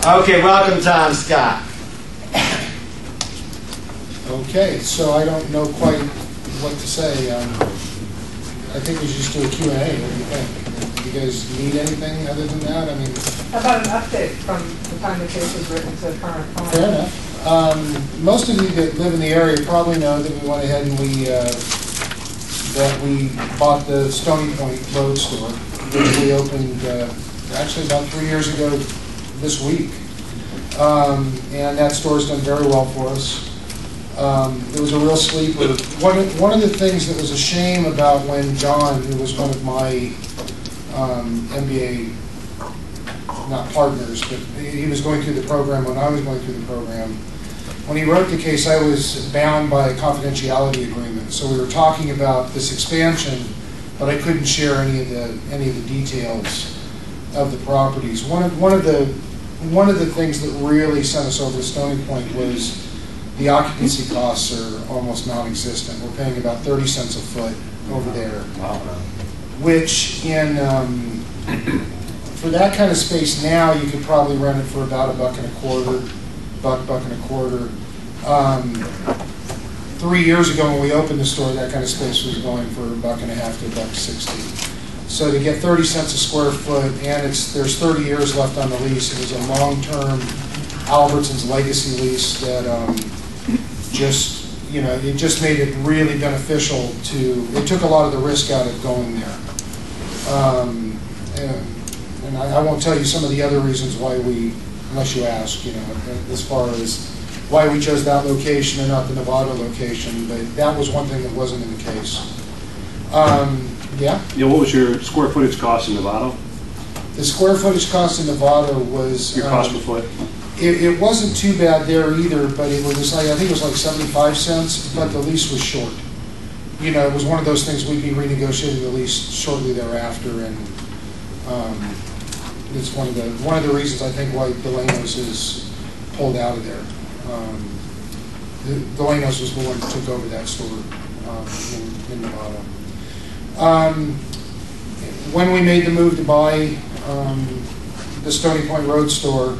Okay, welcome, Tom Scott. Okay, so I don't know quite what to say. I think we should just do a Q&A. What do you think? Do you guys need anything other than that? I mean, how about an update from the time the case was written to current time? Fair enough. Most of you that live in the area probably know that we went ahead and we bought the Stony Point Road store, which we opened actually about 3 years ago this week. And that store's done very well for us. It was a real sleeper. One of the things that was a shame about when John, who was one of my MBA, not partners, but he was going through the program when I was going through the program, when he wrote the case, I was bound by a confidentiality agreement. So we were talking about this expansion, but I couldn't share any of the details of the properties. One of the things that really sent us over to Stony Point was the occupancy costs are almost non-existent. We're paying about 30 cents a foot over there, which for that kind of space now, you could probably rent it for about $1.25, $1.25. 3 years ago when we opened the store, that kind of space was going for $1.50 to $1.60. So to get 30 cents a square foot, and there's 30 years left on the lease. It was a long-term Albertsons legacy lease that it just made it really beneficial it took a lot of the risk out of going there. And I won't tell you some of the other reasons why unless you ask, as far as why we chose that location and not the Nevada location, but that was one thing that wasn't in the case. Yeah? Yeah, what was your square footage cost in Nevada? The square footage cost in Nevada was... Your cost per foot? It wasn't too bad there either, but it was I think it was like 75 cents, but the lease was short. It was one of those things we'd be renegotiating the lease shortly thereafter, and it's one of the reasons I think why Delano's is pulled out of there. Delano's was the one that took over that store in Nevada. When we made the move to buy the Stony Point Road store,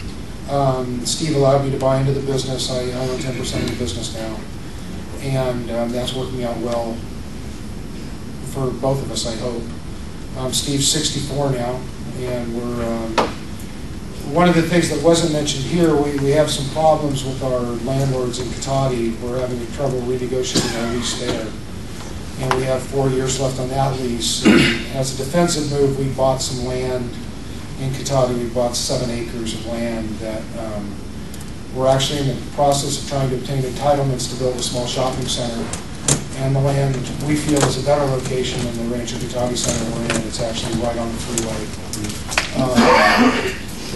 Steve allowed me to buy into the business. I own 10% of the business now, and that's working out well for both of us, I hope. Steve's 64 now, and we're one of the things that wasn't mentioned here, we have some problems with our landlords in Cotati. We're having trouble renegotiating our lease there, and we have 4 years left on that lease. As a defensive move, we bought some land in Cotati. We bought 7 acres of land that we're actually in the process of trying to obtain entitlements to build a small shopping center. And the land we feel is a better location than the Rancho Cotati Center we're in. It's actually right on the freeway.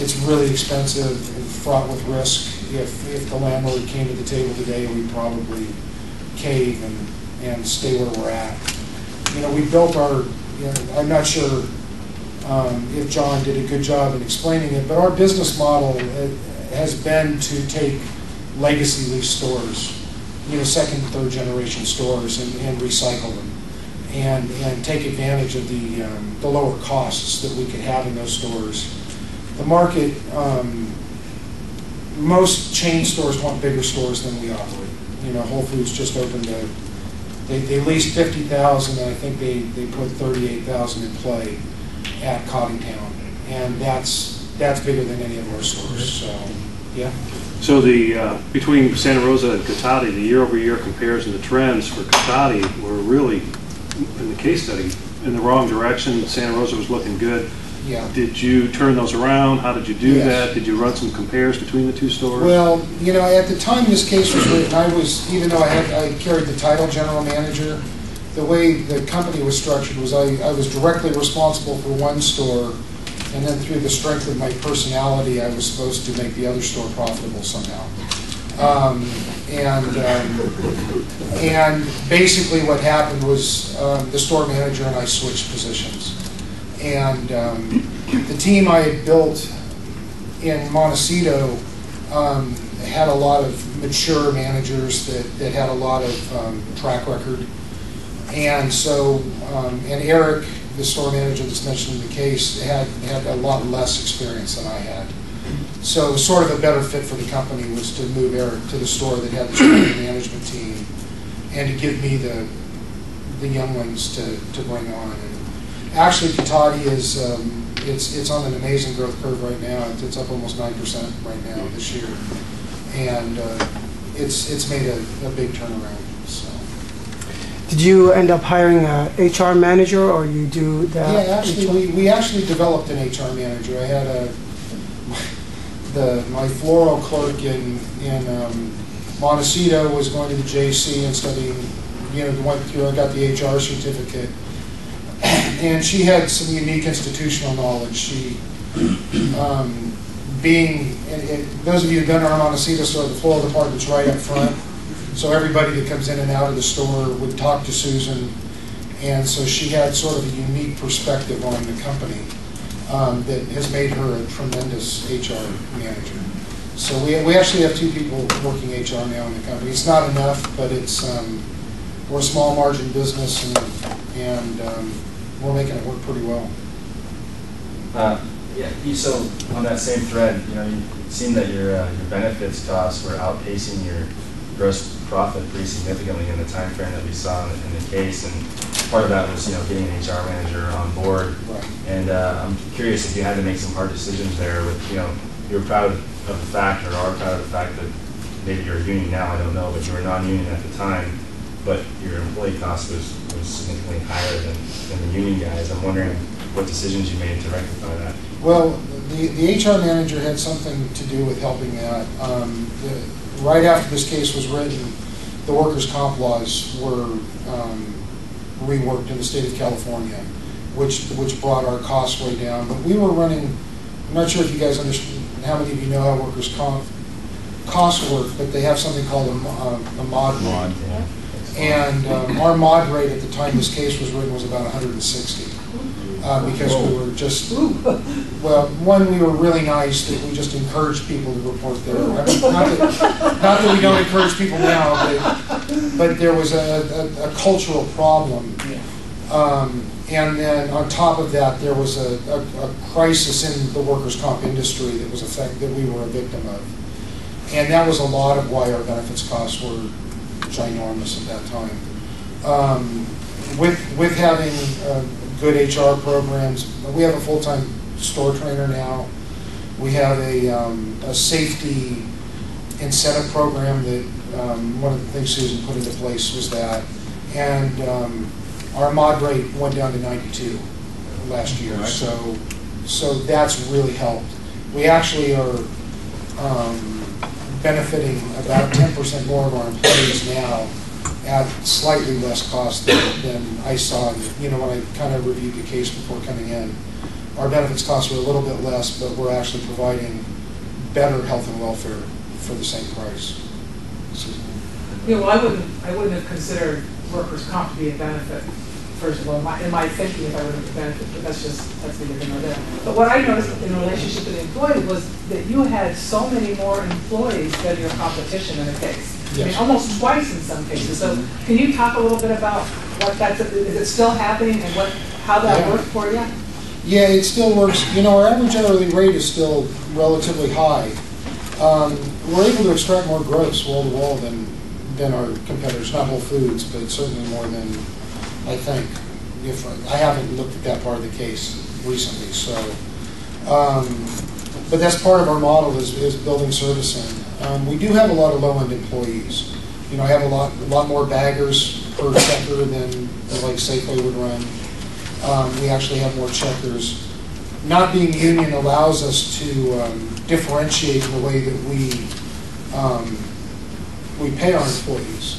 It's really expensive and fraught with risk. If the landlord came to the table today, we'd probably cave and stay where we're at. We built our, I'm not sure if John did a good job in explaining it, but our business model has been to take legacy lease stores, second and third generation stores, and recycle them, and take advantage of the lower costs that we could have in those stores. The market, most chain stores want bigger stores than we operate. Whole Foods just opened they leased 50,000, and I think they put 38,000 in play at Coddingtown, and that's bigger than any of our stores. So, yeah. So between Santa Rosa and Cotati, the year-over-year comparison, the trends for Cotati were really, in the case study, in the wrong direction. Santa Rosa was looking good. Yeah. Did you turn those around? How did you do that? Did you run some compares between the two stores? Well, at the time this case was written, even though I carried the title general manager, the way the company was structured was I was directly responsible for one store, and then through the strength of my personality, I was supposed to make the other store profitable somehow. And basically what happened was the store manager and I switched positions. And the team I had built in Montecito had a lot of mature managers that had a lot of track record. And so, and Eric, the store manager that's mentioned in the case, had a lot less experience than I had. So it was sort of a better fit for the company was to move Eric to the store that had the training management team and to give me the younglings to bring on. And actually, Katati is it's on an amazing growth curve right now. It's up almost 9% right now this year, and it's made a big turnaround. So. Did you end up hiring a HR manager, or you do that? Yeah, actually, we actually developed an HR manager. I had my floral clerk in Montecito was going to the JC and studying, went through and got the HR certificate. And she had some unique institutional knowledge. She, those of you who've been to our Montecito store, the floral department's right up front. So everybody that comes in and out of the store would talk to Susan. And so she had sort of a unique perspective on the company that has made her a tremendous HR manager. So we actually have 2 people working HR now in the company. It's not enough, but it's we're a small margin business, and we're making it work pretty well. Yeah. So on that same thread, it seemed that your benefits costs were outpacing your gross profit pretty significantly in the time frame that we saw in the case, and part of that was getting an HR manager on board. Right. And I'm curious if you had to make some hard decisions there. With you were proud of the fact, or are proud of the fact that maybe you're a union now, I don't know, but you were non-union at the time, but your employee cost was significantly higher than the union guys. I'm wondering what decisions you made to rectify that. Well, the HR manager had something to do with helping that. Right after this case was written, the workers' comp laws were reworked in the state of California, which brought our costs way down. But we were running, I'm not sure if you guys understand, how many of you know how workers' comp costs work, but they have something called a mod rate. Yeah. And our mod rate at the time this case was written was about 160. Because we were just, well, one, we were really nice that we just encouraged people to report their, not that we don't encourage people now, but there was a cultural problem. And then on top of that, there was a crisis in the workers' comp industry that was that we were a victim of. And that was a lot of why our benefits costs were ginormous at that time. With having good HR programs, we have a full-time store trainer now. We have a safety incentive program that one of the things Susan put into place was that. And our mod rate went down to 92 last year. Right. So that's really helped. We actually are benefiting about 10% more of our employees now at slightly less cost than I saw. When I kind of reviewed the case before coming in, our benefits costs were a little bit less, but we're actually providing better health and welfare for the same price. Well, I wouldn't have considered workers' comp to be a benefit. First of all, in my thinking, if I would have a benefit, but that's neither here nor there. But what I noticed in relationship to the employee was that you had so many more employees than your competition in the case. Yes. I mean, almost twice in some cases. So can you talk a little bit about what is it still happening and how that worked for you? Yeah, it still works. Our average hourly rate is still relatively high. We're able to extract more gross wall to wall than our competitors, not Whole Foods, but certainly more than I think. I haven't looked at that part of the case recently, so. But that's part of our model is building servicing. We do have a lot of low-end employees. I have a lot more baggers per checker than like Safeway would run. We actually have more checkers. Not being union allows us to differentiate in the way that we pay our employees.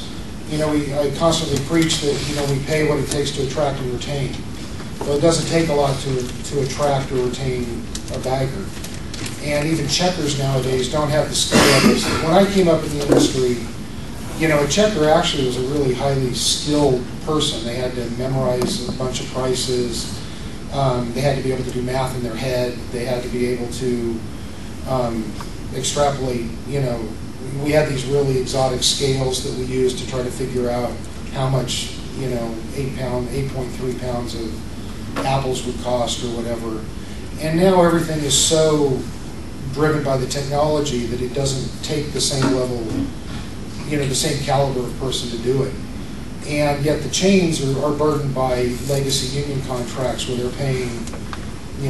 I constantly preach that we pay what it takes to attract and retain. Well, it doesn't take a lot to attract or retain a bagger. And even checkers nowadays don't have the skill levels. When I came up in the industry, a checker actually was a really highly skilled person. They had to memorize a bunch of prices. They had to be able to do math in their head. They had to be able to extrapolate. We had these really exotic scales that we used to try to figure out how much 8.3 pounds of apples would cost or whatever. And now everything is so driven by the technology that it doesn't take the same level, the same caliber of person to do it. And yet the chains are burdened by legacy union contracts where they're paying,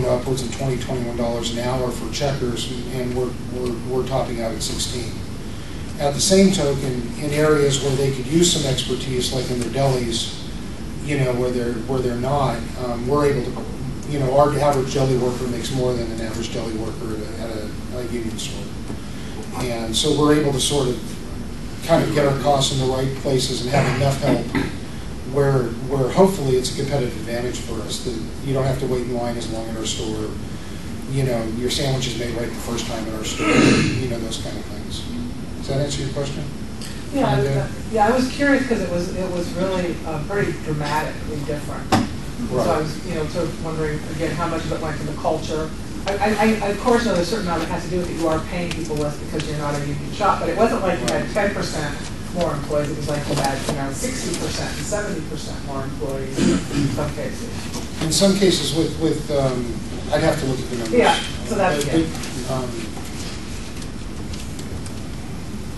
upwards of $20, $21 an hour for checkers, and we're topping out at 16. At the same token, in areas where they could use some expertise, like in their delis, where they're not, we're able to, our average deli worker makes more than an average deli worker at a union store. And so we're able to sort of kind of get our costs in the right places and have enough help where hopefully it's a competitive advantage for us that you don't have to wait in line as long at our store. Your sandwich is made right the first time at our store, those kind of things. Does that answer your question? Yeah, I was curious because it was really pretty dramatically different. Right. So I was, sort of wondering again how much of it went to the culture. I of course know there's a certain amount that has to do with it. You are paying people less because you're not a union shop, but it wasn't like you had 10% more employees. It was like you had 60% and 70% more employees in some cases. In some cases, with I'd have to look at the numbers. Yeah, so that's good.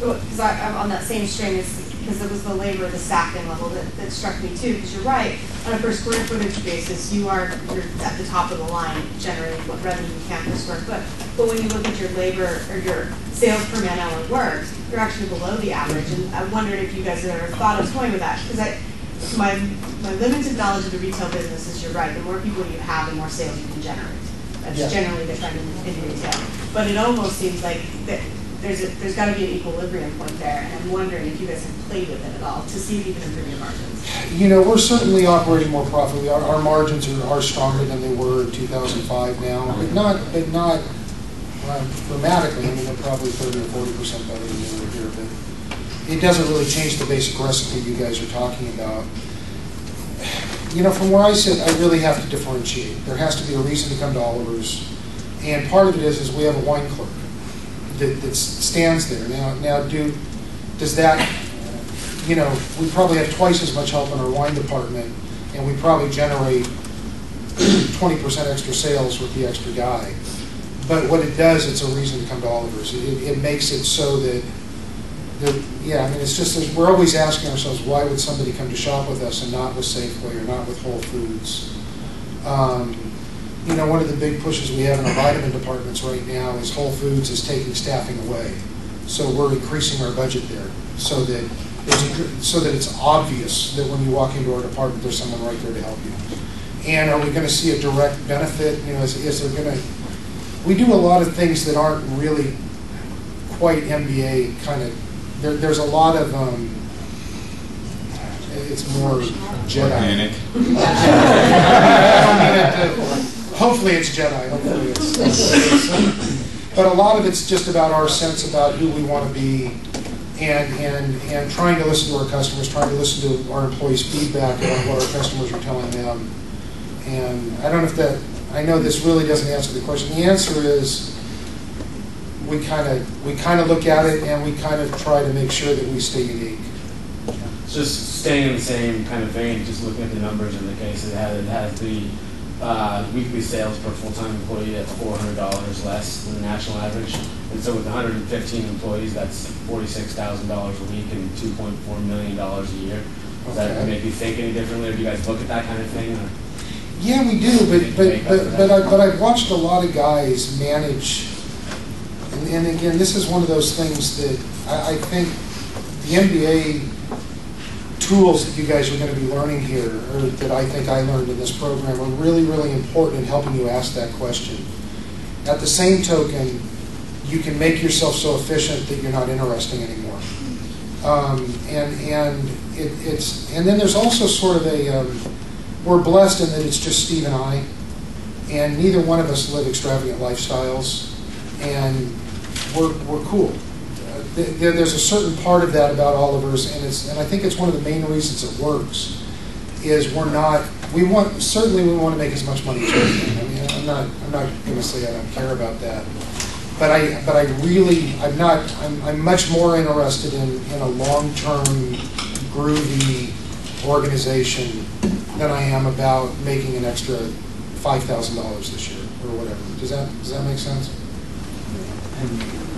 Because I'm on that same string, because it was the labor, the staffing level that struck me too. Because you're right, on a per square footage basis, you're at the top of the line generating what revenue you can per square foot. But when you look at your labor or your sales per man hour worked, you're actually below the average. And I wondered if you guys had ever thought of toying with that. Because my limited knowledge of the retail business is, you're right, the more people you have, the more sales you can generate. That's generally the trend in retail. But it almost seems like that there's got to be an equilibrium point there, and I'm wondering if you guys have played with it at all to see if you can improve your margins. We're certainly operating more profitably. Our margins are stronger than they were in 2005 now, but not dramatically. I mean, they're probably 30 or 40% better than they were here, but it doesn't really change the basic recipe you guys are talking about. From where I sit, I really have to differentiate. There has to be a reason to come to Oliver's, and part of it is we have a wine clerk that stands there. Now, does that, we probably have twice as much help in our wine department, and we probably generate 20% extra sales with the extra guy. But what it does, it's a reason to come to Oliver's. It makes it so that, it's just, we're always asking ourselves, why would somebody come to shop with us and not with Safeway or not with Whole Foods? One of the big pushes we have in our vitamin departments right now is Whole Foods is taking staffing away. So we're increasing our budget there so that it's obvious that when you walk into our department, there's someone right there to help you. And are we going to see a direct benefit? Is there going to... We do a lot of things that aren't really quite MBA kind of... There's a lot of... it's more Jedi. Hopefully it's Jedi. Hopefully it's but a lot of it's just about our sense about who we want to be, and trying to listen to our customers, trying to listen to our employees' feedback about what our customers are telling them. And I don't know if that, I know this really doesn't answer the question. The answer is we kind of look at it and we kind of try to make sure that we stay unique. Just staying in the same kind of vein, just looking at the numbers in the case, it has the weekly sales per full-time employee at $400 less than the national average. And so with 115 employees, that's $46,000 a week and $2.4 million a year. Does that make you think any differently, or do you guys look at that kind of thing? Or? Yeah, we do, but I've watched a lot of guys manage, and again, this is one of those things that I think the MBA tools that you guys are going to be learning here, or that I think I learned in this program, are really, really important in helping you ask that question. At the same token, you can make yourself so efficient that you're not interesting anymore. And then there's also sort of a, we're blessed in that it's just Steve and I, and neither one of us live extravagant lifestyles, and we're cool. There's a certain part of that about Oliver's, and I think it's one of the main reasons it works, is we want to make as much money as we can. I mean, I'm not going to say I don't care about that, but I'm much more interested in a long-term, groovy organization than I am about making an extra $5,000 this year or whatever. Does that make sense?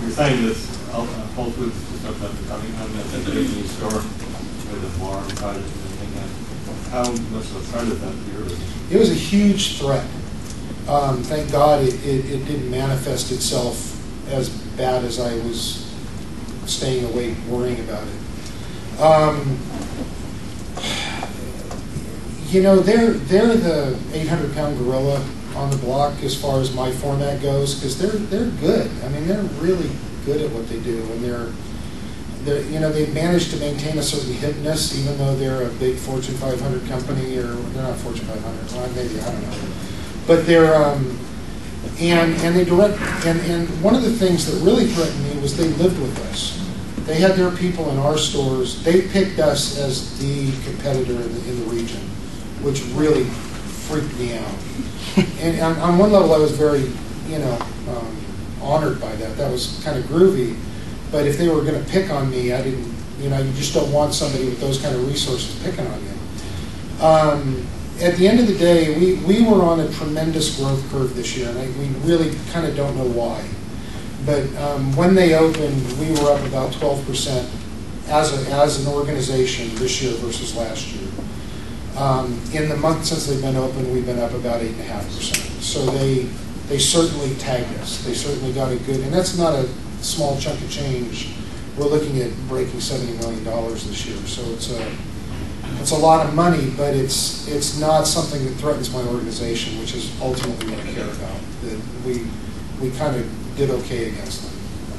you're saying this Whole Foods is talking about becoming a big new store with a bar inside it and everything. How much of a threat is that to your business? It was a huge threat. Thank God it didn't manifest itself as bad as I was staying awake worrying about it. You know, they're the 800-pound gorilla on the block as far as my format goes, because they're good. I mean, they're really good at what they do, and they're you know, they've managed to maintain a certain hipness, even though they're a big Fortune 500 company, or they're not Fortune 500, well, maybe, I don't know. But they're and they direct and one of the things that really threatened me was they lived with us. They had their people in our stores. They picked us as the competitor in the region, which really freaked me out. And on one level, I was very, you know, honored by that. That was kind of groovy. But if they were going to pick on me, I didn't, you know, you just don't want somebody with those kind of resources picking on you. At the end of the day, we were on a tremendous growth curve this year, and we really kind of don't know why. But when they opened, we were up about 12% as an organization this year versus last year. In the month since they've been open, we've been up about 8.5%. So they certainly tagged us. They certainly got a good, and that's not a small chunk of change. We're looking at breaking $70 million this year. So it's a lot of money, but it's not something that threatens my organization, which is ultimately what I care about. That we kind of did okay against them.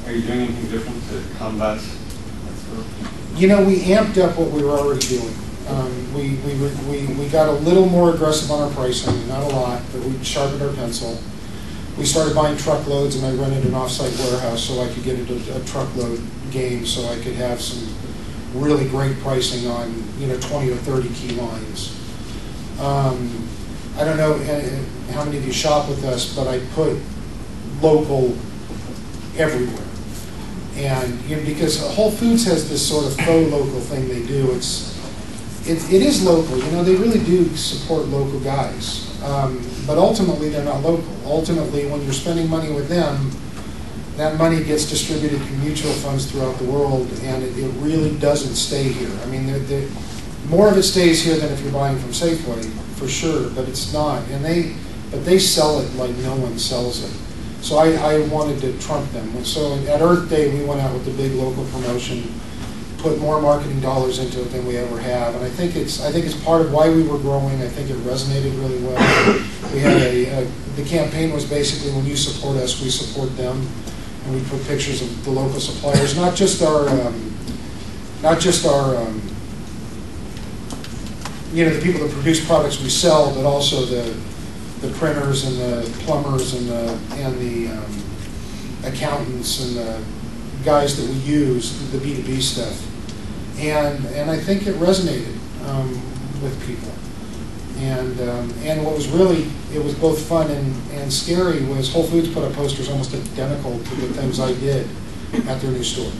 Are you doing anything different to combat that sort of? You know, we amped up what we were already doing. We got a little more aggressive on our pricing, not a lot, but we sharpened our pencil. We started buying truckloads, and I rented an off-site warehouse so I could get into a truckload game, so I could have some really great pricing on, you know, 20 or 30 key lines. I don't know how many of you shop with us, but I put local everywhere. And you know, because Whole Foods has this sort of faux local thing they do. It is local. You know, they really do support local guys. But ultimately, they're not local. Ultimately, when you're spending money with them, that money gets distributed through mutual funds throughout the world, and it really doesn't stay here. I mean, more of it stays here than if you're buying from Safeway, for sure, but it's not. But they sell it like no one sells it. So I wanted to trump them. So at Earth Day, we went out with the big local promotion, put more marketing dollars into it than we ever have, and I think it's part of why we were growing. I think it resonated really well. We had the campaign was basically, when you support us, we support them, and we put pictures of the local suppliers, not just our you know, the people that produce products we sell, but also the printers and the plumbers and the accountants and the guys that we use, the B2B stuff. And I think it resonated with people. And what was really, it was both fun and scary, was Whole Foods put up posters almost identical to the things I did at their new store.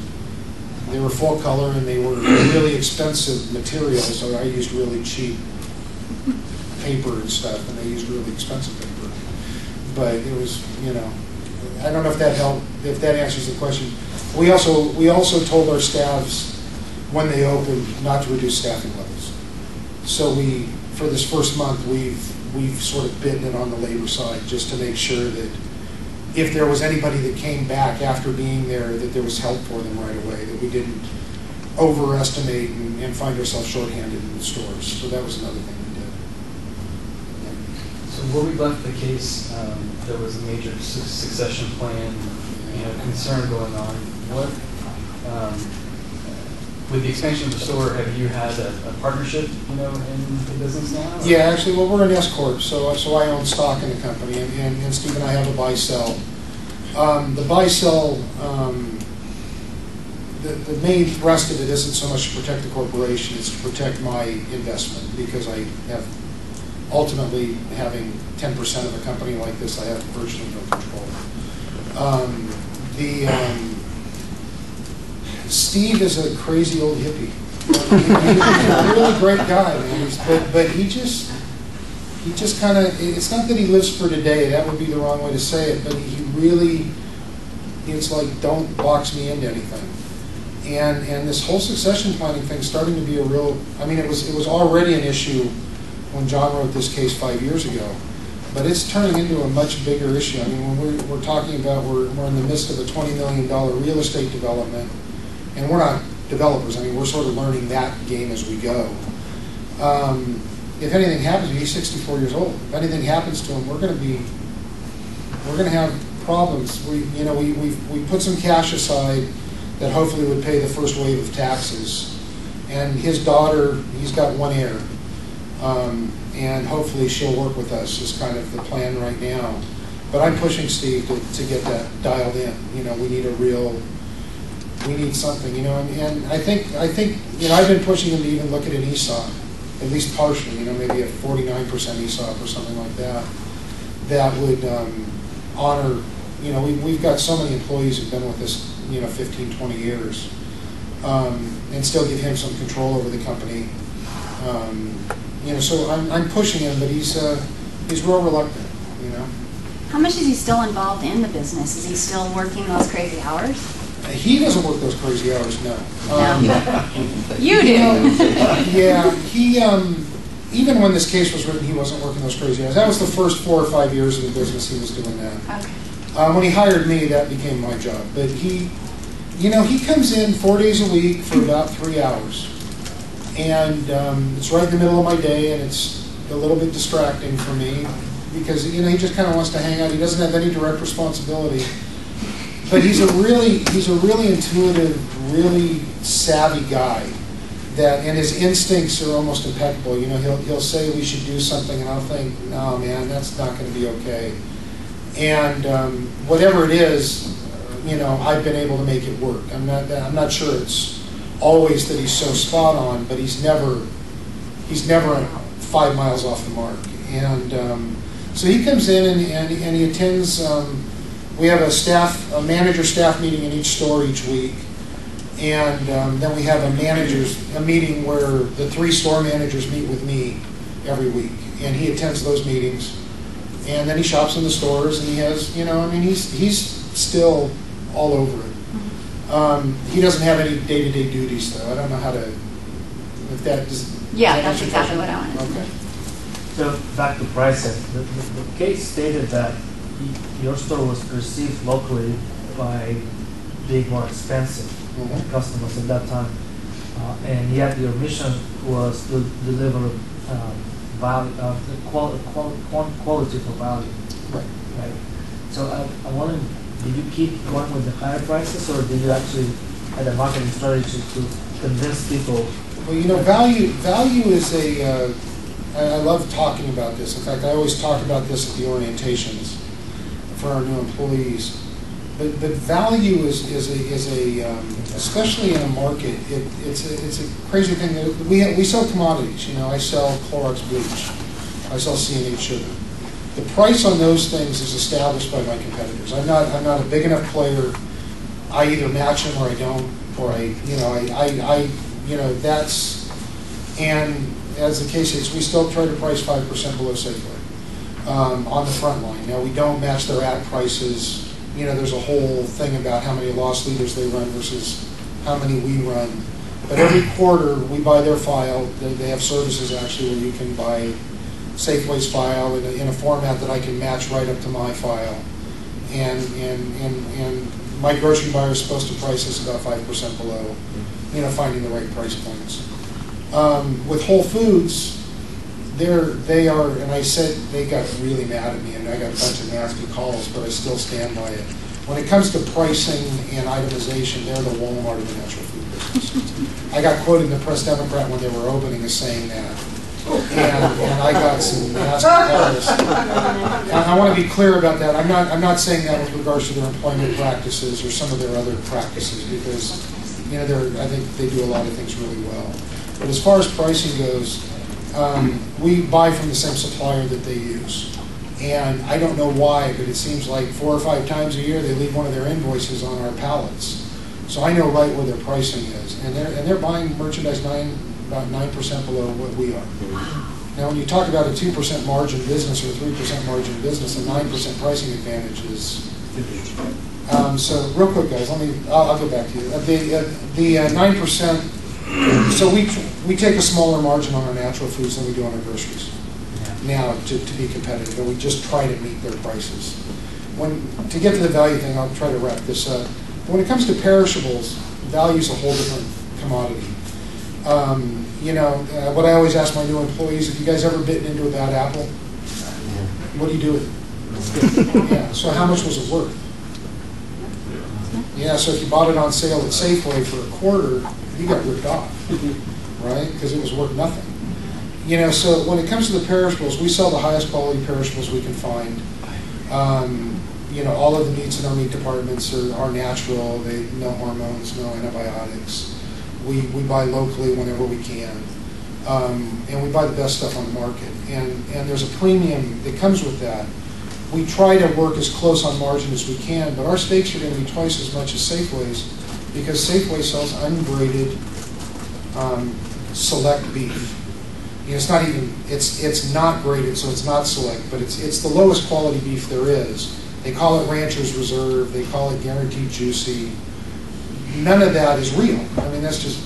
They were full color, and they were really expensive materials, so I used really cheap paper and stuff, and they used really expensive paper. But it was, you know, I don't know if that helped, if that answers the question. We also told our staffs when they opened not to reduce staffing levels. So for this first month, we've sort of bitten it on the labor side, just to make sure that if there was anybody that came back after being there, that there was help for them right away, that we didn't overestimate and find ourselves shorthanded in the stores. So that was another thing we did. So where we left the case, there was a major succession plan, you know, concern going on. What, with the expansion of the store, have you had a partnership, you know, in the business now? Or? Yeah, actually, well, we're an S corp, so I own stock in the company, and Steve and I have a buy-sell. The buy-sell, the main thrust of it isn't so much to protect the corporation; it's to protect my investment, because I have ultimately, having 10% of a company like this, I have virtually no control. Steve is a crazy old hippie. He's a really great guy, man. But he just kind of, it's not that he lives for today, that would be the wrong way to say it, but he really it's like, don't box me into anything. And this whole succession planning thing is starting to be a real, I mean, it was already an issue when John wrote this case 5 years ago, but it's turning into a much bigger issue. I mean, when we're talking about, we're in the midst of a $20 million real estate development, and we're not developers. I mean, we're sort of learning that game as we go. If anything happens, he's 64 years old. If anything happens to him, we're going to have problems. We put some cash aside that hopefully would pay the first wave of taxes. And his daughter, he's got one heir. And hopefully she'll work with us is kind of the plan right now. But I'm pushing Steve to get that dialed in. We need something, and I think, I've been pushing him to even look at an ESOP, at least partially, maybe a 49% ESOP or something like that, that would honor, we've got so many employees who've been with us, 15, 20 years, and still give him some control over the company. So I'm pushing him, but he's real reluctant, How much is he still involved in the business? Is he still working those crazy hours? He doesn't work those crazy hours, no. You do. Yeah, he, even when this case was written, he wasn't working those crazy hours. That was the first 4 or 5 years of the business he was doing that. Okay. When he hired me, that became my job. But he comes in 4 days a week for about 3 hours. And it's right in the middle of my day, and it's a little bit distracting for me because, he just kind of wants to hang out. He doesn't have any direct responsibility. But he's a really intuitive, really savvy guy, and his instincts are almost impeccable. He'll say we should do something, and I'll think, no, man, that's not going to be okay. And whatever it is, I've been able to make it work. I'm not sure it's always that he's so spot on, but he's never 5 miles off the mark. And so he comes in and he attends. We have a manager staff meeting in each store each week, and then we have a meeting where the 3 store managers meet with me every week, and he attends those meetings, and then he shops in the stores, and he has, he's still all over it. He doesn't have any day-to-day duties, though. I don't know how to, if that is. Yeah, that's exactly what I wanted to Okay. So back to prices. The case stated that your store was perceived locally by being more expensive to customers at that time, and yet your mission was to deliver value, quality for value. Right. So I wonder, did you keep going with the higher prices, or did you actually had a marketing strategy to convince people? Well, value is I love talking about this. In fact, I always talk about this at the orientations for our new employees. But value is especially in a market, it's a crazy thing. That we sell commodities. I sell Clorox bleach. I sell C&H sugar. The price on those things is established by my competitors. I'm not a big enough player. I either match them or I don't, or that's, and as the case is, we still try to price 5% below Safeway on the front line. Now, we don't match their ad prices. There's a whole thing about how many loss leaders they run versus how many we run. But every quarter, we buy their file. They have services, actually, where you can buy Safeway's file in a format that I can match right up to my file. And my grocery buyer is supposed to price us about 5% below, finding the right price points. With Whole Foods, they are, and I said, they got really mad at me, and I got a bunch of nasty calls, but I still stand by it. When it comes to pricing and itemization, they're the Walmart of the natural food business. I got quoted in the Press Democrat when they were opening as saying that. And I got some nasty calls. I want to be clear about that. I'm not saying that with regards to their employment practices or some of their other practices, because I think they do a lot of things really well. But as far as pricing goes, we buy from the same supplier that they use. And I don't know why, but it seems like 4 or 5 times a year they leave one of their invoices on our pallets. So I know right where their pricing is. And they're buying merchandise about 9% below what we are. Now, when you talk about a 2% margin business or a 3% margin business, a 9% pricing advantage is So real quick, guys, I'll go back to you. The 9%, so we take a smaller margin on our natural foods than we do on our groceries now to be competitive, and we just try to meet their prices. To get to the value thing, I'll try to wrap this up. When it comes to perishables, value is a whole different commodity. What I always ask my new employees, if you guys ever bitten into a bad apple, what do you do with it? Yeah, so how much was it worth? Yeah, so if you bought it on sale at Safeway for $0.25, you got ripped off, right? Because it was worth nothing. So when it comes to the perishables, we sell the highest quality perishables we can find. All of the meats in our meat departments are natural. No hormones, no antibiotics. We buy locally whenever we can. And we buy the best stuff on the market. And there's a premium that comes with that. We try to work as close on margin as we can, but our steaks are going to be twice as much as Safeway's because Safeway sells ungraded select beef. It's not even, it's not graded, so it's not select, but it's the lowest quality beef there is. They call it Rancher's Reserve, they call it Guaranteed Juicy. None of that is real. I mean, that's just,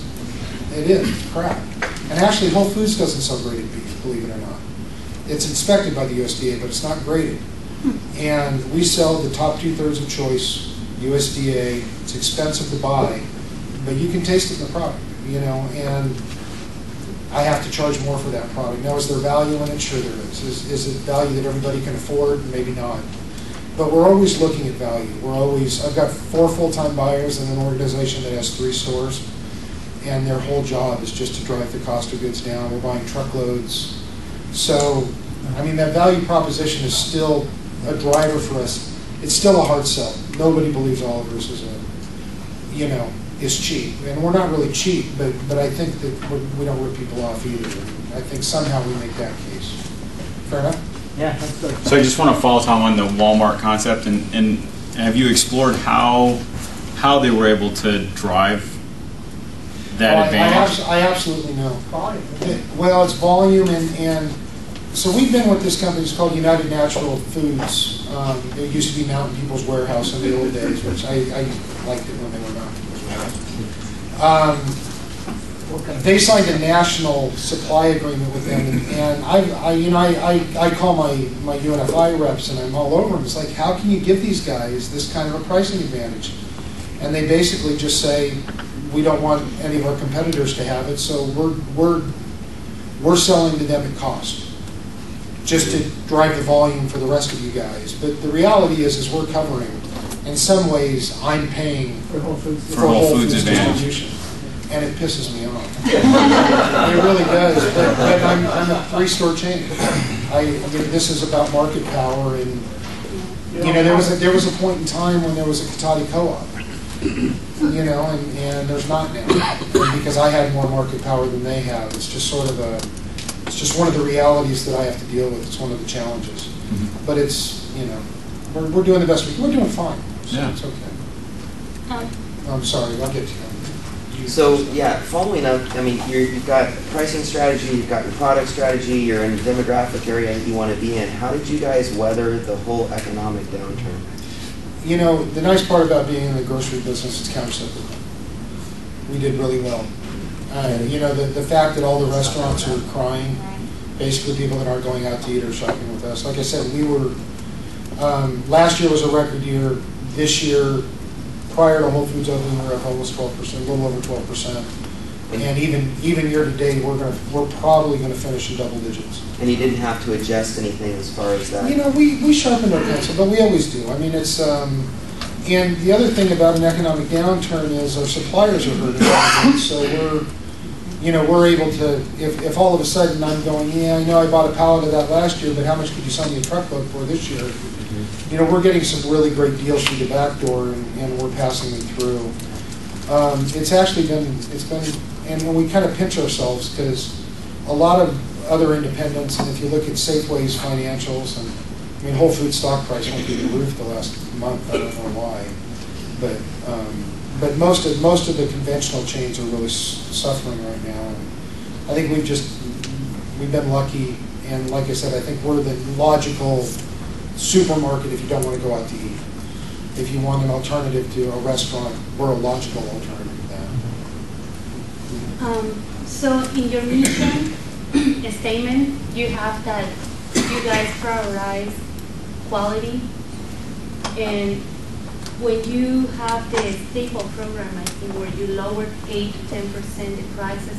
it is, it's crap. And actually, Whole Foods doesn't sell graded beef, believe it or not. It's inspected by the USDA, but it's not graded. And we sell the top 2/3 of choice, USDA. It's expensive to buy, but you can taste it in the product, and I have to charge more for that product. Now, is there value in it? Sure there is. Is it value that everybody can afford? Maybe not. But we're always looking at value. I've got 4 full-time buyers in an organization that has 3 stores, and their whole job is just to drive the cost of goods down. We're buying truckloads. So, that value proposition is still a driver for us. It's still a hard sell. Nobody believes Oliver's is cheap. And we're not really cheap, but I think that we don't rip people off either. I think somehow we make that case. Fair enough? Yeah, that's good. So I just want to follow Tom on the Walmart concept, and have you explored how they were able to drive that advantage? I absolutely know. Well, it's volume, and so we've been with this company. It's called United Natural Foods. It used to be Mountain People's Warehouse in the old days, which I liked it when they were Mountain People's Warehouse. They signed a national supply agreement with them, and I call my UNFI reps, and I'm all over them. It's like, how can you give these guys this kind of a pricing advantage? And they basically just say, we don't want any of our competitors to have it, so we're selling to them at cost, just to drive the volume for the rest of you guys. But the reality is we're covering. In some ways, I'm paying for Whole Foods distribution. And it pisses me off. It really does. But I'm a 3-store chain. This is about market power, and there was a point in time when there was a Katati co-op, and there's not now, and because I had more market power than they have. It's just it's just one of the realities that I have to deal with. It's one of the challenges. But it's we're doing the best we can. We're doing fine. So yeah. It's okay. I'm sorry. I'll get to you. So yeah, following up, you've got pricing strategy, you've got your product strategy, you're in the demographic area that you want to be in. How did you guys weather the whole economic downturn? The nice part about being in the grocery business is countercyclical. We did really well. The fact that all the restaurants are crying, basically people that aren't going out to eat are shopping with us. Like I said, we were, last year was a record year. This year, prior to Whole Foods opening, we're up almost 12%, a little over 12%. And even year to date, we're probably going to finish in double digits. And you didn't have to adjust anything as far as that? We sharpened our pencil, but we always do. It's, and the other thing about an economic downturn is our suppliers are hurting. So we're able to, if all of a sudden I'm going, I bought a pallet of that last year, but how much could you sell me a truckload for this year? We're getting some really great deals through the back door, and we're passing them through. It's been, and we kind of pinch ourselves because a lot of other independents, and if you look at Safeway's financials, and Whole Foods stock price went through the roof the last month. I don't know why, but most of the conventional chains are really suffering right now. And I think we've been lucky, and like I said, I think we're the logical supermarket if you don't want to go out to eat. if you want an alternative to a restaurant, we're a logical alternative to that. So in your mission statement, you have that you guys prioritize quality, and when you have the staple program, I think, where you lower 8 to 10% the prices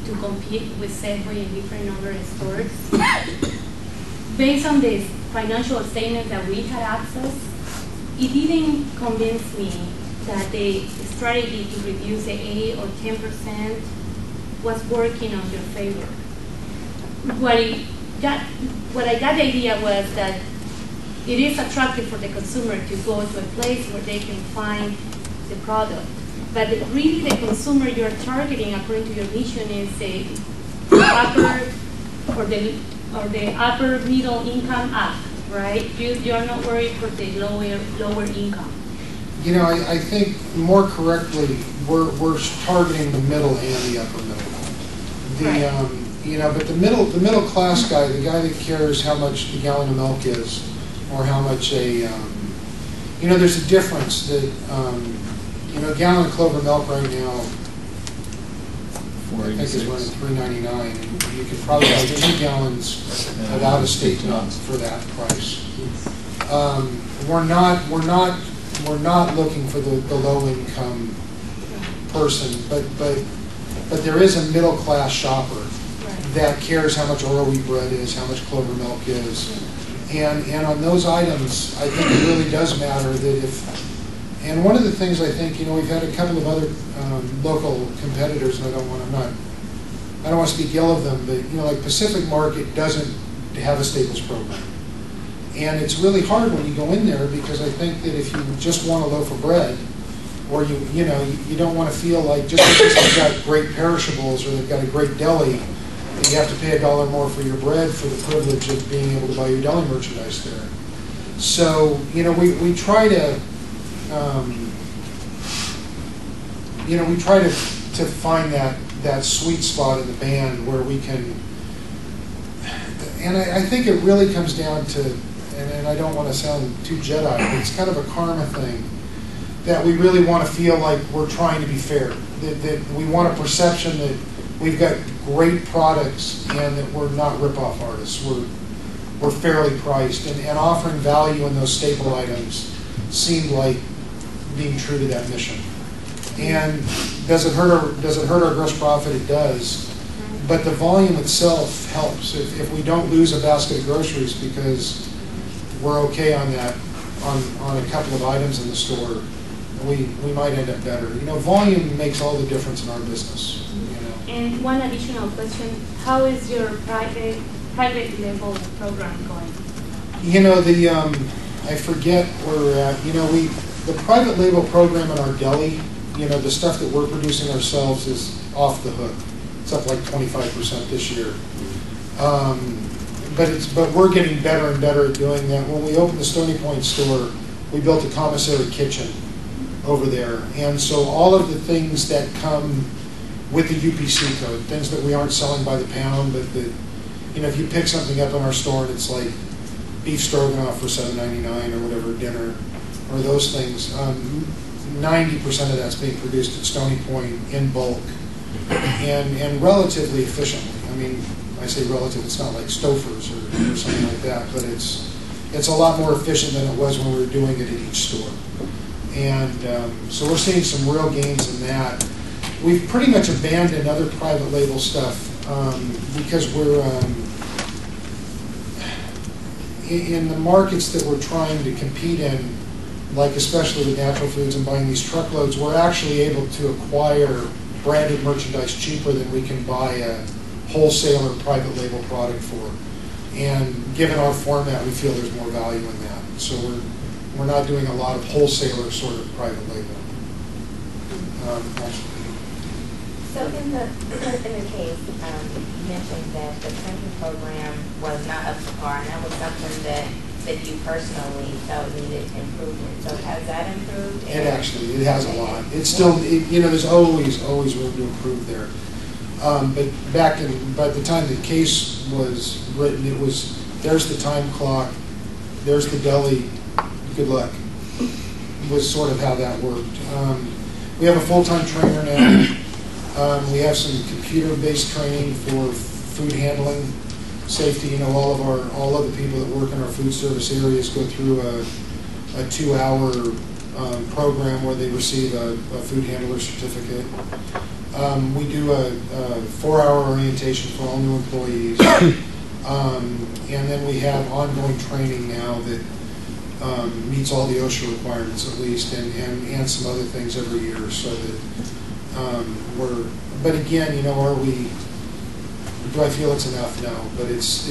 to compete with Safeway and different other stores, based on this financial statement that we had access, it didn't convince me that the strategy to reduce the 8 or 10% was working on your favor. What I got the idea was that it is attractive for the consumer to go to a place where they can find the product. But really the consumer you're targeting, according to your mission, is the upper or the upper middle income up, right? You're not worried for the lower income. You know, I think more correctly, we're targeting the middle and the upper middle. You know, but the middle class guy, the guy that cares how much the gallon of milk is, or how much you know, there's a difference that, you know, a gallon of Clover milk right now, I think is running $3.99, and you could probably buy 2 gallons of out-of-state milk for that price. We're not looking for the low-income person, but there is a middle-class shopper that cares how much oil wheat bread is, how much Clover milk is. And on those items, I think it really does matter that if, and one of the things I think, you know, we've had a couple of other local competitors, and I don't want to speak ill of them, but, you know, like Pacific Market doesn't have a staples program. And it's really hard when you go in there, because I think that if you just want a loaf of bread, or you know, you don't want to feel like just because they've got great perishables or they've got a great deli, that you have to pay $1 more for your bread for the privilege of being able to buy your deli merchandise there. So, you know, we try to, you know, we try to find that sweet spot in the band where we can, and I think it really comes down to, and I don't want to sound too Jedi, but it's kind of a karma thing, that we really want to feel like we're trying to be fair, that we want a perception that we've got great products and that we're not rip-off artists. We're fairly priced, and offering value in those staple items seemed like being true to that mission. And does it hurt our gross profit? It does. But the volume itself helps. If we don't lose a basket of groceries because we're okay on that, on a couple of items in the store, we might end up better. You know, volume makes all the difference in our business. You know. And one additional question: how is your private label program going? You know, I forget where we're at. You know, the private label program in our deli, you know, the stuff that we're producing ourselves is off the hook. It's up like 25% this year. But we're getting better and better at doing that. When we opened the Stony Point store, we built a commissary kitchen over there. And so all of the things that come with the UPC code, things that we aren't selling by the pound, but that, you know, if you pick something up in our store and it's like beef stroganoff for $7.99 or whatever, dinner, or those things, 90% of that's being produced at Stony Point in bulk and relatively efficiently. I mean, I say relative, it's not like Stouffer's or something like that, but it's a lot more efficient than it was when we were doing it at each store. And so we're seeing some real gains in that. We've pretty much abandoned other private label stuff because we're in the markets that we're trying to compete in, like especially with natural foods and buying these truckloads, we're actually able to acquire branded merchandise cheaper than we can buy a wholesaler private label product for. And given our format, we feel there's more value in that. So we're not doing a lot of wholesaler sort of private label. So in the case, you mentioned that the printing program was not up to par, and that was something that you personally felt needed improvement. So has that improved? It has a lot. It's still, you know, there's always room to improve there. But by the time the case was written, it was, there's the time clock, there's the deli, good luck. was sort of how that worked. We have a full-time trainer now. We have some computer-based training for food handling, safety. You know, all of the people that work in our food service areas go through a 2-hour program where they receive a food handler certificate. We do a 4-hour orientation for all new employees. And then we have ongoing training now that meets all the OSHA requirements at least, and some other things every year, so that but again, you know, do I feel it's enough? No, but it's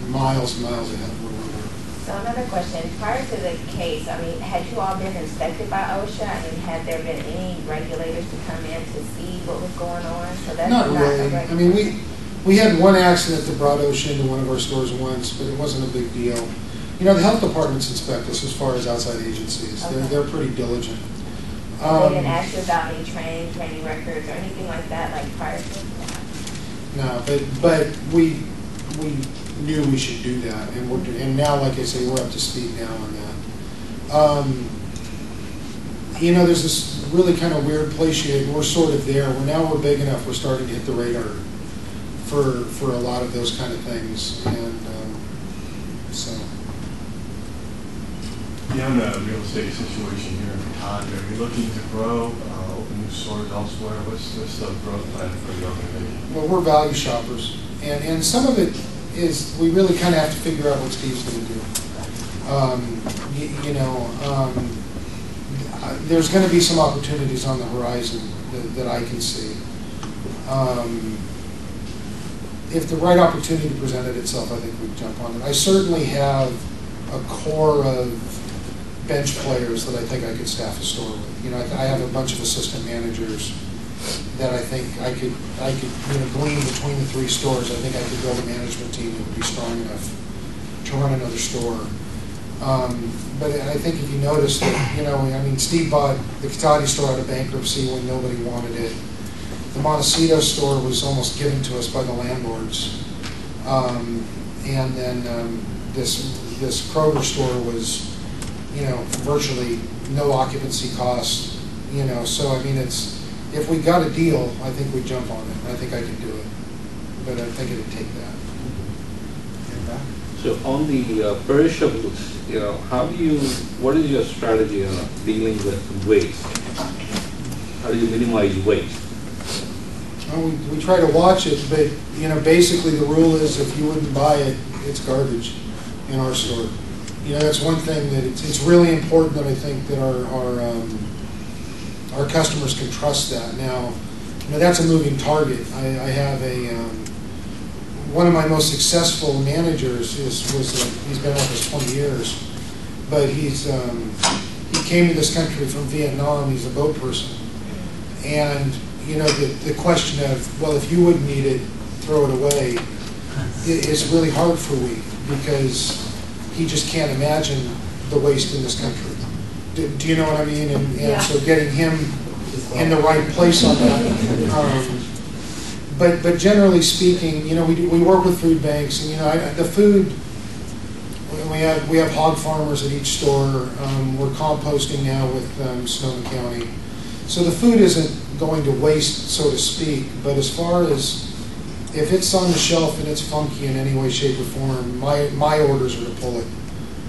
miles and miles ahead of where we were. So another question, prior to the case, I mean, had you all been inspected by OSHA? I mean, had there been any regulators to come in to see what was going on? So that's not really. I mean, we had one accident that brought OSHA into one of our stores once, but it wasn't a big deal. You know, the health departments inspect us as far as outside agencies. Okay. They're pretty diligent. They didn't ask you about any training records or anything like that, like prior to? No, but we knew we should do that, and now, like I say, we're up to speed now on that. You know, there's this really kind of weird place here. We're sort of there. We're big enough. We're starting to hit the radar for a lot of those kind of things, and so. Beyond the real estate situation here in Cotton, are you looking to grow, open new stores elsewhere? What's the growth plan for the organization? Well, we're value shoppers, and some of it is we really kind of have to figure out what Steve's going to do. There's going to be some opportunities on the horizon that I can see. If the right opportunity presented itself, I think we'd jump on it. I certainly have a core of bench players that I think I could staff a store with. You know, I have a bunch of assistant managers that I think I could glean between the 3 stores. I think I could build a management team that would be strong enough to run another store. But I think if you notice that, you know, I mean, Steve bought the Cotati store out of bankruptcy when nobody wanted it. The Montecito store was almost given to us by the landlords. And then this Kroger store was, you know, virtually no occupancy costs, you know, so I mean, if we got a deal, I think we'd jump on it. I think I could do it, but I think it'd take that. So on the perishables, you know, what is your strategy on dealing with waste? How do you minimize waste? Well, we try to watch it, but, you know, basically the rule is if you wouldn't buy it, it's garbage in our store. You know, that's one thing that it's really important that I think that our customers can trust that. Now, you know, that's a moving target. I have one of my most successful managers he's been with us 20 years, but he came to this country from Vietnam. He's a boat person, and you know, the question of, well, if you wouldn't need it, throw it away, is really hard for we, because he just can't imagine the waste in this country. Do you know what I mean? And yeah. So getting him in the right place on that. But generally speaking, you know, we work with food banks, and you know, the food, we have hog farmers at each store. We're composting now with Sonoma County, so the food isn't going to waste, so to speak. But as far as if it's on the shelf and it's funky in any way, shape, or form, my orders are to pull it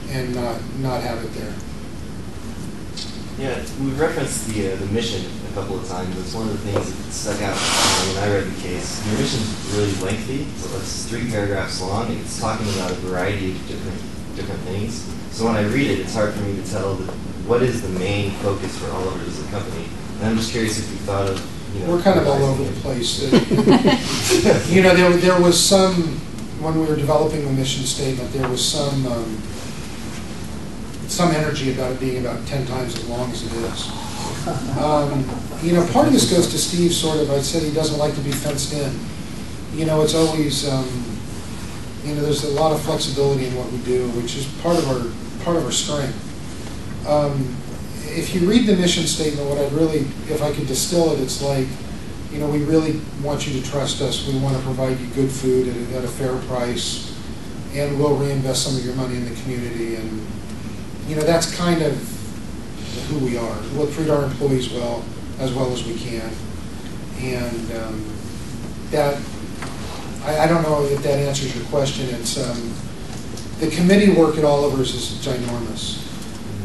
and not have it there. Yeah, we referenced the mission a couple of times. It's one of the things that stuck out when I read the case. Your mission's really lengthy, so it's 3 paragraphs long. It's talking about a variety of different things. So when I read it, it's hard for me to tell what is the main focus for all of it as a company. And I'm just curious if you thought of, you know, we're kind of all over the place. You know, there was some, when we were developing the mission statement, there was some energy about it being about 10 times as long as it is. You know, part of this goes to Steve, sort of. I said he doesn't like to be fenced in. You know, it's always, you know, there's a lot of flexibility in what we do, which is part of our strength. If you read the mission statement, what I'd really, if I could distill it, it's like, you know, we really want you to trust us. We want to provide you good food at a fair price, and we'll reinvest some of your money in the community. And you know, that's kind of who we are. We'll treat our employees well as we can. And that, I don't know if that answers your question. It's the committee work at Oliver's is ginormous.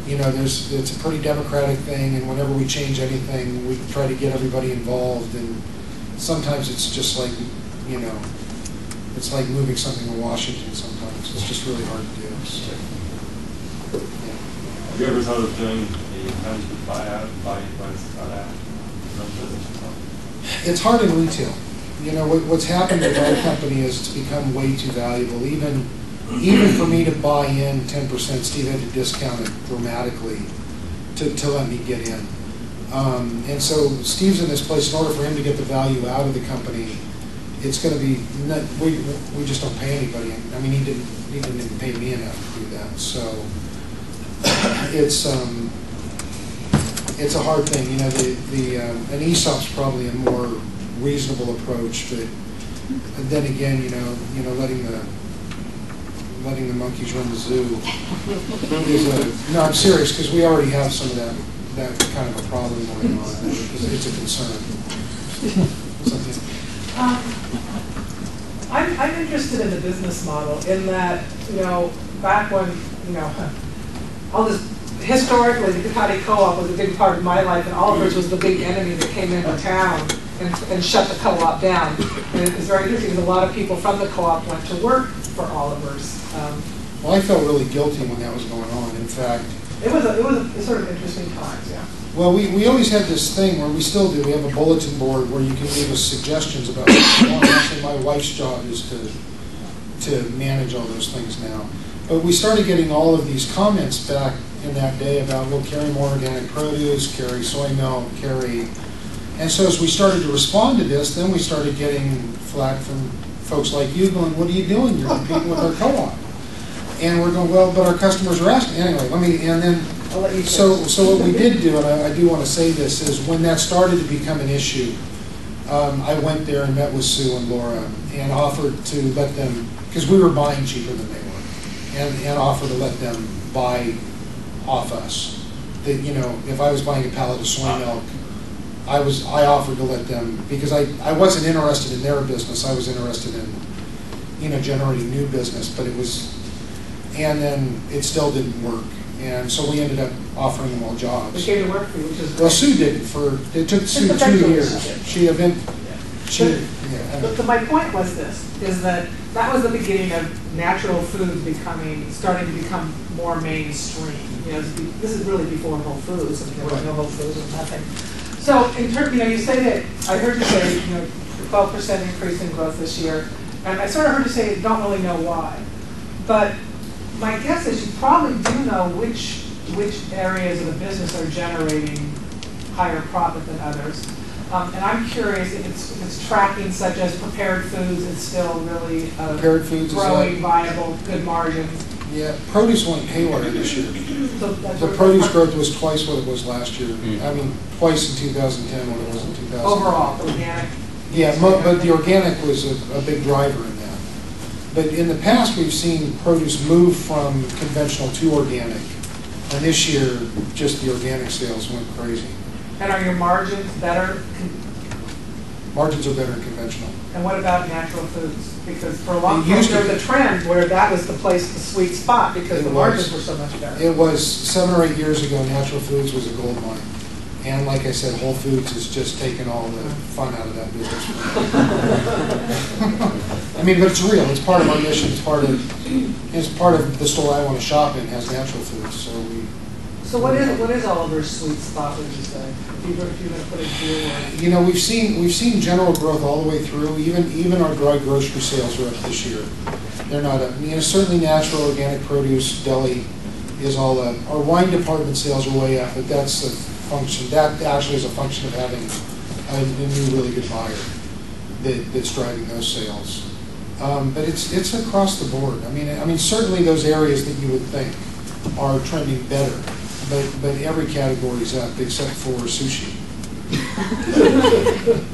You know, it's a pretty democratic thing, and whenever we change anything, we try to get everybody involved. And sometimes it's just like, you know, it's like moving something to Washington. Sometimes it's just really hard to do. So, yeah. Have you ever thought of doing a management buyout, buying out? It's hard in retail. You know, what's happened with our company is it's become way too valuable. Even for me to buy in 10%, Steve had to discount it dramatically to let me get in. And so Steve's in this place, in order for him to get the value out of the company, it's going to be, we just don't pay anybody. I mean, he didn't even pay me enough to do that. So it's a hard thing. You know, an ESOP's probably a more reasonable approach, but then again, you know, letting the monkeys run the zoo is no, I'm serious, because we already have some of that kind of a problem going on. It's a concern. I'm interested in the business model in that, you know, back when, you know, all this, historically, the Ducati Co-op was a big part of my life, and Oliver's was the big enemy that came into town and shut the co-op down. And it was very interesting because a lot of people from the co-op went to work for Oliver's. Well, I felt really guilty when that was going on. In fact, it was a sort of interesting times, yeah. Well, we always had this thing where we still do. We have a bulletin board where you can leave us suggestions about what you want. Actually, my wife's job is to manage all those things now. But we started getting all of these comments back in that day about, we'll carry more organic produce, carry soy milk, carry. And so as we started to respond to this, then we started getting flack from folks like you going, what are you doing? You're competing with our co-op. And we're going, well, but our customers are asking. Anyway, so what we did do, and I do want to say this, is when that started to become an issue, I went there and met with Sue and Laura and offered to let them, because we were buying cheaper than they were, and offered to let them buy off us. That, you know, if I was buying a pallet of soy milk, I offered to let them, because I wasn't interested in their business, I was interested in, you know, generating new business, but it was, and then it still didn't work. And so we ended up offering them all jobs. They came to work for you, which is great. Well, Sue didn't. It took Sue 2 years. But my point was this, is that was the beginning of natural food starting to become more mainstream. You know, this is really before Whole Foods, and there was no Whole Foods and nothing. So in terms, you know, you say that, I heard you say, you know, 12% increase in growth this year, and I sort of heard you say you don't really know why. But my guess is you probably do know which areas of the business are generating higher profit than others. And I'm curious if it's tracking, such as prepared foods, is still really growing, viable, good margins. Yeah, produce went haywire this year. So the produce growth was twice what it was last year. I mean, twice in 2010 what it was in 2000. Overall, organic. Yeah, but the organic was a big driver in that. But in the past, we've seen produce move from conventional to organic. And this year, just the organic sales went crazy. And are your margins better? Margins are better in conventional. And what about natural foods? Because for a long time, there was a trend where that was the sweet spot, because the margins were so much better. It was 7 or 8 years ago, natural foods was a gold mine. And like I said, Whole Foods has just taken all the fun out of that business. I mean, but it's real. It's part of our mission. It's part of the store I want to shop in has natural foods. So what is Oliver's sweet spot, would you say? If you're going to put it here. You know, we've seen general growth all the way through. Even our dry grocery sales are up this year. They're not up. You know, certainly natural, organic produce, deli is all up. Our wine department sales are way up, but that's a function. That actually is a function of having a new really good buyer that's driving those sales. But it's across the board. I mean, certainly those areas that you would think are trending better, but every category is up except for sushi.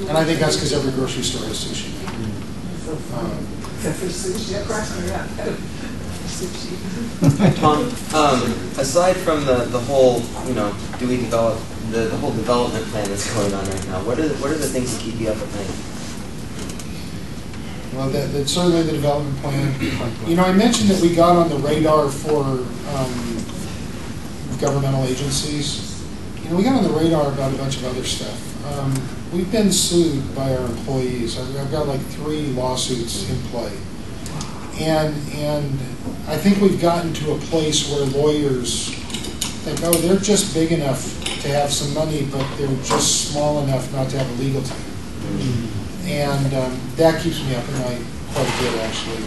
And I think that's because every grocery store has sushi. Except for sushi, Tom, aside from the whole, do we develop the whole development plan that's going on right now? What are the things that keep you up at night? Well, that's certainly the development plan. You know, I mentioned that we got on the radar for governmental agencies. You know, we got on the radar about a bunch of other stuff. We've been sued by our employees. I've got like 3 lawsuits in play. And I think we've gotten to a place where lawyers think, oh, they're just big enough to have some money, but they're just small enough not to have a legal team. And that keeps me up at night quite a bit, actually.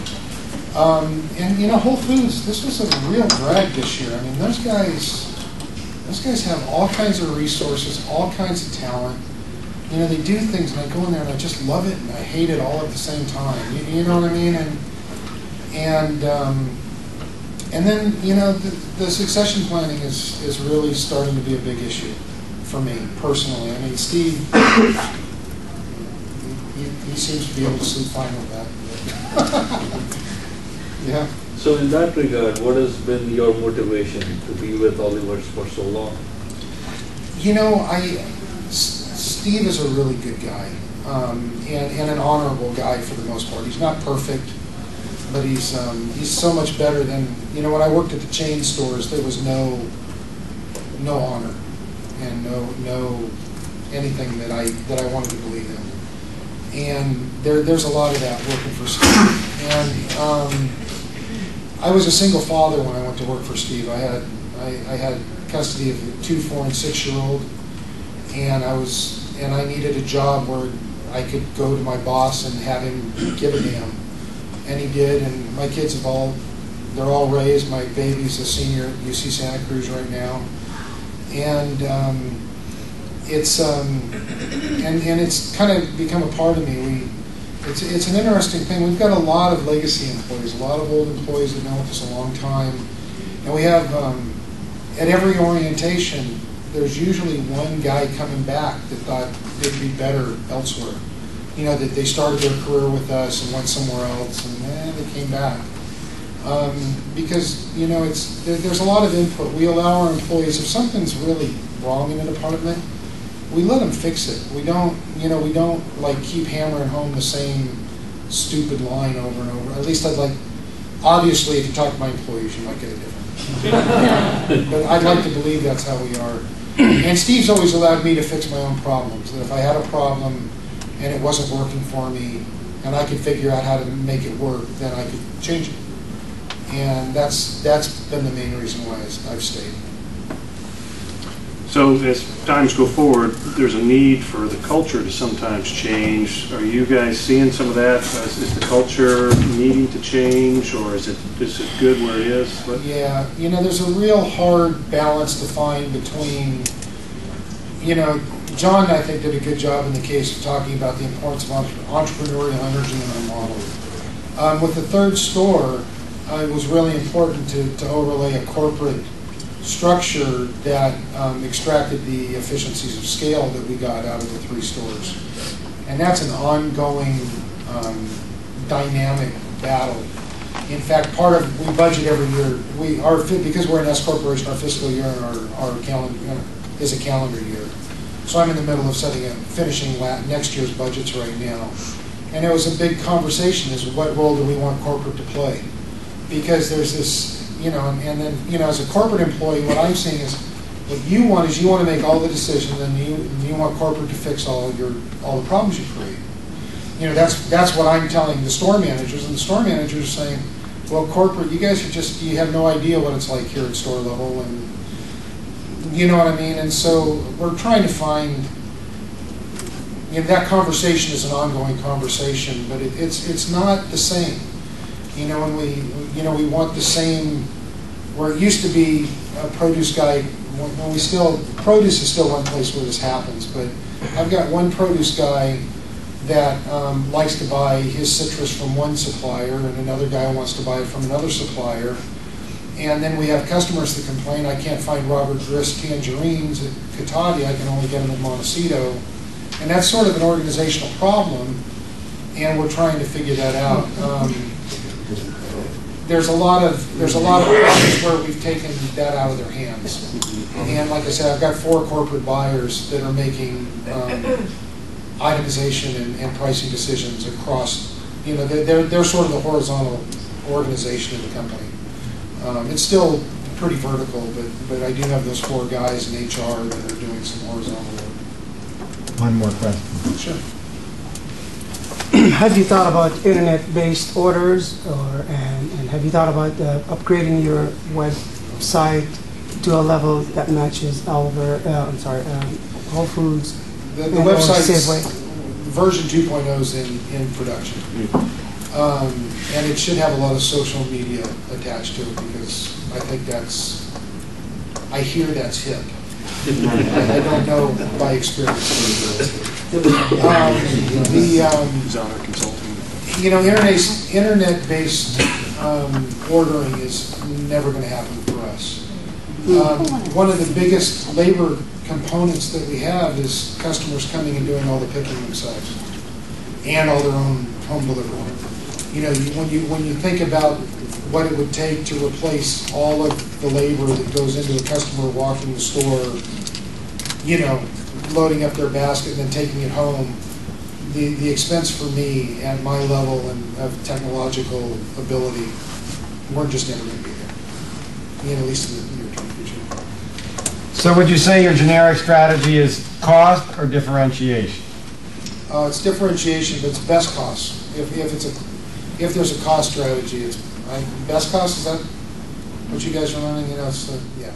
And you know, Whole Foods, this was a real drag this year. I mean, those guys have all kinds of resources, all kinds of talent. You know, they do things, and I go in there and I just love it and I hate it all at the same time. You know what I mean? And then, you know, the succession planning is really starting to be a big issue for me personally. I mean, Steve, he seems to be able to sleep fine with that. Yeah. So in that regard, what has been your motivation to be with Oliver's for so long? You know, Steve is a really good guy, and an honorable guy for the most part. He's not perfect, but he's so much better than, you know, when I worked at the chain stores, there was no honor and no anything that I wanted to believe in. And there's a lot of that working for Steve. And I was a single father when I went to work for Steve. I had custody of a 2, 4, and 6-year-old, and I needed a job where I could go to my boss and have him give a damn, and he did. And my kids they're all raised. My baby's a senior at UC Santa Cruz right now, and it's kind of become a part of me. It's an interesting thing. We've got a lot of legacy employees, a lot of old employees that have been with us a long time. And we have, at every orientation, there's usually one guy coming back that thought they'd be better elsewhere. You know, that they started their career with us and went somewhere else, and they came back. Because, you know, there's a lot of input. We allow our employees, if something's really wrong in a department, we let them fix it. We don't like keep hammering home the same stupid line over and over. At least obviously if you talk to my employees, you might get a different. But I'd like to believe that's how we are. And Steve's always allowed me to fix my own problems. That if I had a problem and it wasn't working for me, and I could figure out how to make it work, then I could change it. And that's been the main reason why I've stayed. So as times go forward, there's a need for the culture to sometimes change. Are you guys seeing some of that? Is the culture needing to change, or is it good where it is? Yeah, you know, there's a real hard balance to find between, you know, John, I think, did a good job in the case of talking about the importance of entrepreneurial energy in our model. With the third store, it was really important to overlay a corporate structure that extracted the efficiencies of scale that we got out of the 3 stores. And that's an ongoing dynamic battle. In fact, we budget every year. Because we're an S corporation, our fiscal year and our calendar is a calendar year. So I'm in the middle of finishing next year's budgets right now. And there was a big conversation is what role do we want corporate to play? Because there's this, you know, and then, you know, as a corporate employee, what I'm seeing is what you want to make all the decisions, and you want corporate to fix all the problems you create. You know, that's what I'm telling the store managers, and the store managers are saying, well, corporate, you guys you have no idea what it's like here at store level, and you know what I mean. And so we're trying to find, you know, that conversation is an ongoing conversation, but it's not the same. You know, when we want the same, where it used to be a produce guy, produce is still one place where this happens, but I've got one produce guy that likes to buy his citrus from one supplier, and another guy wants to buy it from another supplier. And then we have customers that complain, I can't find Robert Grist tangerines at Cotati, I can only get them at Montecito. And that's sort of an organizational problem, and we're trying to figure that out. there's a lot of places where we've taken that out of their hands. And like I said, I've got 4 corporate buyers that are making itemization and pricing decisions across. You know, they're sort of the horizontal organization of the company. It's still pretty vertical, but I do have those 4 guys in HR that are doing some horizontal work. One more question. Sure. Have you thought about internet-based orders, and have you thought about upgrading your website to a level that matches Whole Foods? The and website, Safeway? version 2.0 is in production. And it should have a lot of social media attached to it, because I think I hear that's hip. I don't know by experience. You know, internet-based ordering is never going to happen for us. One of the biggest labor components that we have is customers coming and doing all the picking themselves and all their own home delivery. You know, when you think about what it would take to replace all of the labor that goes into a customer walking the store, you know, loading up their basket and then taking it home, the expense for me at my level and of technological ability, we're just never going to be there, you know, at least in the near-term future. So would you say your generic strategy is cost or differentiation? It's differentiation, but it's best cost. If there's a cost strategy, it's best cost. Is that what you guys are running? You know, it's yeah.